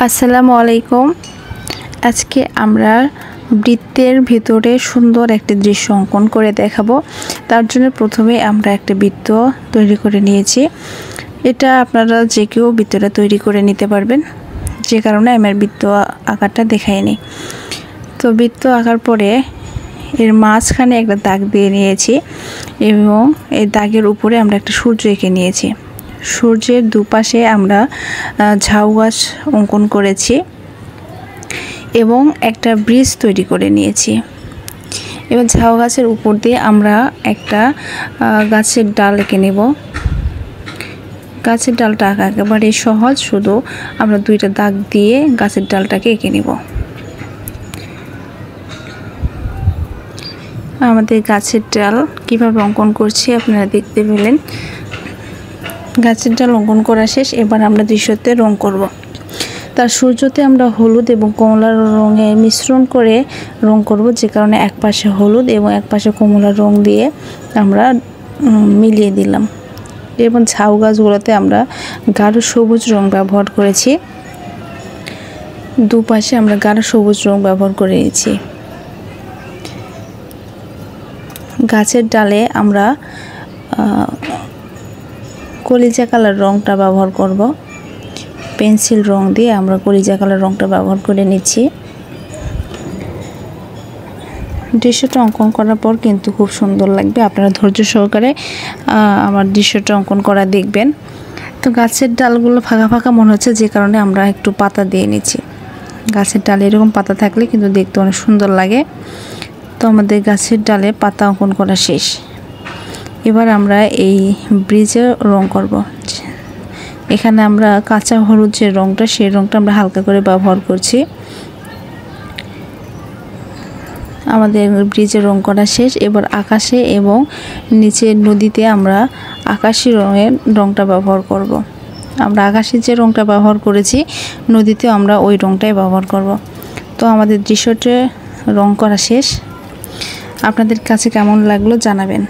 আসসালামু আলাইকুম। আজকে আমরা বৃত্তের ভিতরে সুন্দর একটি দৃশ্য অঙ্কন করে দেখাবো। তার জন্য প্রথমে আমরা একটা বৃত্ত তৈরি করে নিয়েছি। এটা আপনারা যে কেউ বৃত্তটা তৈরি করে নিতে পারবেন, যে কারণে আমার বৃত্ত আকারটা দেখাইনি। তো বৃত্ত আঁকার পরে এর মাঝখানে একটা দাগ দিয়ে নিয়েছি এবং এই দাগের উপরে আমরা একটা সূর্য এঁকে নিয়েছি। সূর্যের দুপাশে আমরা ঝাউ গাছ অঙ্কন করেছি এবং একটা ব্রিজ তৈরি করে নিয়েছি। এবার ঝাউ গাছের উপর দিয়ে আমরা একটা গাছের ডাল এঁকে নেব। গাছের ডালটা আঁকা একেবারে সহজ, শুধু আমরা দুইটা দাগ দিয়ে গাছের ডালটাকে এঁকে নেব। আমাদের গাছের ডাল কিভাবে অঙ্কন করছি আপনারা দেখতে পেলেন। গাছের ডাল অঙ্কন করা শেষ। এবার আমরা দৃশ্যতে রং করব। তার সূর্যতে আমরা হলুদ এবং কমলা রঙের মিশ্রণ করে রং করব, যে কারণে এক পাশে হলুদ এবং এক পাশে কমলা রং দিয়ে আমরা মিলিয়ে দিলাম। এবং ঝাউ গাছগুলোতে আমরা গাঢ় সবুজ রং ব্যবহার করেছি। দুপাশে আমরা গাঢ় সবুজ রং ব্যবহার করে নিয়েছি। গাছের ডালে আমরা কলিজা কালার রংটা ব্যবহার করব। পেন্সিল রং দিয়ে আমরা কলিজা কালার রংটা ব্যবহার করে নিচ্ছি। দৃশ্যটা অঙ্কন করার পর কিন্তু খুব সুন্দর লাগবে। আপনারা ধৈর্য সহকারে আমার দৃশ্যটা অঙ্কন করা দেখবেন। তো গাছের ডালগুলো ফাঁকা ফাঁকা মনে হচ্ছে, যে কারণে আমরা একটু পাতা দিয়ে নিচ্ছি। গাছের ডালে এরকম পাতা থাকলে কিন্তু দেখতে অনেক সুন্দর লাগে। তো আমাদের গাছের ডালে পাতা অঙ্কন করা শেষ। এবার আমরা এই ব্রিজে রং করব। এখানে আমরা কাঁচা হলুদ যে রংটা, সেই রংটা আমরা হালকা করে ব্যবহার করছি। আমাদের ব্রিজে রং করা শেষ। এবার আকাশে এবং নিচে নদীতে আমরা আকাশি রঙের রংটা ব্যবহার করব। আমরা আকাশি যে রংটা ব্যবহার করেছি, নদীতেও আমরা ওই রংটাই ব্যবহার করব। তো আমাদের দৃশ্যটা রং করা শেষ। আপনাদের কাছে কেমন লাগলো জানাবেন।